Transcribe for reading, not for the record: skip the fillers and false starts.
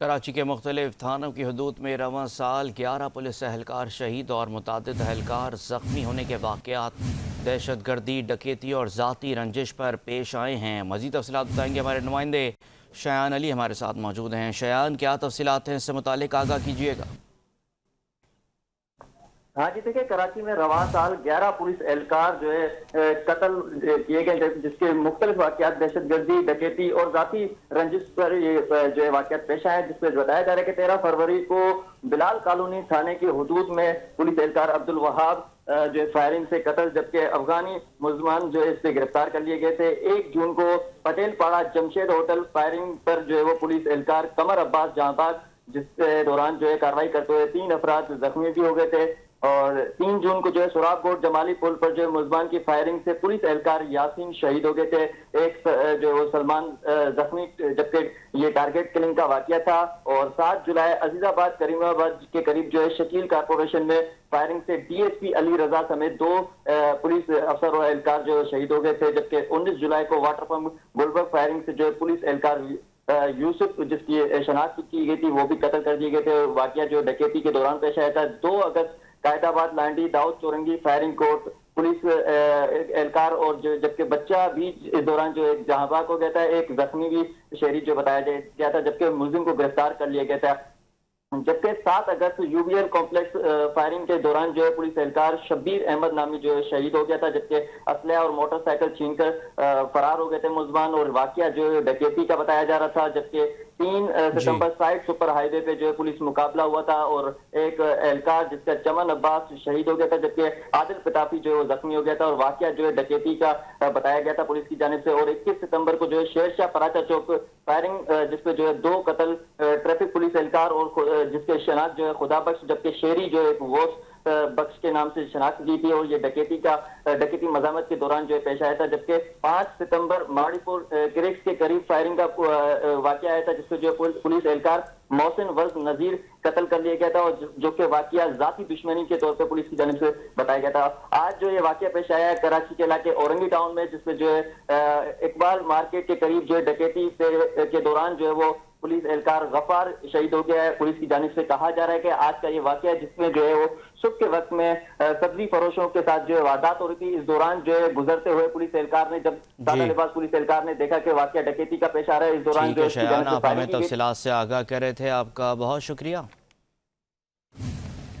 کراچی کے مختلف تھانوں کی حدود میں رواں سال 11 پولیس اہلکار شہید اور متعدد اہلکار زخمی ہونے کے واقعات دہشت گردی، ڈکیتی اور ذاتی رنجش پر پیش آئے ہیں۔ مزید تفصیلات بتائیں گے ہمارے نمائندے شایان علی ہمارے ساتھ موجود ہیں۔ شایان، کیا تفصیلات ہیں؟ اس سے متعلق آگاہ کیجیے گا۔ ہاں جی، دیکھیں کراچی میں رواں سال 11 پولیس اہلکار قتل کیے گئے، جس کے مختلف واقعات دہشت گردی، ڈکیتی اور ذاتی رنجش پر یہ واقعات پیش آئے، جس پہ بتایا جا رہا ہے کہ 13 فروری کو بلال کالونی تھانے کی حدود میں پولیس اہلکار عبدالوہاب فائرنگ سے قتل، جبکہ افغانی ملزمان اس سے گرفتار کر لیے گئے تھے۔ 1 جون کو پٹیل پاڑا جمشید ہوٹل فائرنگ پر وہ پولیس اہلکار قمر عباس جہاں باغ، جس کے دوران کارروائی کرتے ہوئے 3 افراد زخمی بھی ہو گئے تھے۔ اور 3 جون کو سراب گوٹ جمالی پل پر ملزمان کی فائرنگ سے پولیس اہلکار یاسین شہید ہو گئے تھے، ایک سلمان زخمی، جبکہ یہ ٹارگٹ کلنگ کا واقعہ تھا۔ اور 7 جولائی عزیز آباد کریم آباد کے قریب شکیل کارپوریشن میں فائرنگ سے D S P Ali Raza سمیت 2 پولیس افسر اور اہلکار شہید ہو گئے تھے، جبکہ 19 جولائی کو واٹر پمپ گلبرگ فائرنگ سے پولیس اہلکار یوسف، جس کی شناخت کی گئی تھی، وہ بھی قتل کر دیے گئے تھے۔ واقعہ ڈکیتی کے دوران پیش آیا تھا۔ 2 اگست قائد آباد لانڈی داؤد چورنگی فائرنگ کو پولیس اہلکار اور جبکہ بچہ بھی اس دوران جہاں باغ ہو گیا تھا، ایک زخمی بھی شہری بتایا گیا تھا، جبکہ ملزم کو گرفتار کر لیا گیا تھا۔ جبکہ 7 اگست U B L complex firing کے دوران پولیس اہلکار شبیر احمد نامی شہید ہو گیا تھا، جبکہ اسلحہ اور موٹر سائیکل چھین کر فرار ہو گئے تھے ملزمان، اور واقعہ ڈکیتی کا بتایا جا رہا تھا۔ جبکہ 3 ستمبر سائٹ سپر ہائی وے پہ پولیس مقابلہ ہوا تھا اور ایک اہلکار جس کا چمن عباس شہید ہو گیا تھا، جبکہ عادل پتافی زخمی ہو گیا تھا، اور واقعہ ڈکیتی کا بتایا گیا تھا پولیس کی جانب سے۔ اور 21 ستمبر کو شیر شاہ پراچا چوک فائرنگ، جس پہ 2 قتل ٹریفک پولیس اہلکار، اور جس کے شناخت خدا بخش، جبکہ شیری ایک ووس بخش کے نام سے شناخت کی تھی، اور یہ ڈکیتی مزاحمت کے دوران پیش آیا تھا۔ جبکہ 5 ستمبر ماڑی پور کریکس کے قریب فائرنگ کا واقعہ آیا تھا، جس پہ پولیس اہلکار محسن ورز نذیر قتل کر لیا گیا تھا، اور جو کہ واقعہ ذاتی دشمنی کے طور پہ پولیس کی جانب سے بتایا گیا تھا۔ آج یہ واقعہ پیش آیا ہے کراچی کے علاقے اورنگی ٹاؤن میں، جس پہ اقبال مارکیٹ کے قریب ڈکیتی کے دوران وہ پولیس اہلکار غفار شہید ہو گیا ہے۔ پولیس کی جانب سے کہا جا رہا ہے کہ آج کا یہ واقعہ ہے، جس میں وہ صبح کے وقت میں سبزی فروشوں کے ساتھ واردات ہو رہی تھی، اس دوران گزرتے ہوئے پولیس اہلکار نے، جب سادہ لباس پولیس اہلکار نے دیکھا کہ واقعہ ڈکیتی کا پیش آ رہا ہے، اس دوران ٹھیک ہے اس کی شایان، جانب سے آپ ہمیں فائرنگ کی گئی۔ تفصیلات سے آگاہ کر رہے تھے، آپ کا بہت شکریہ۔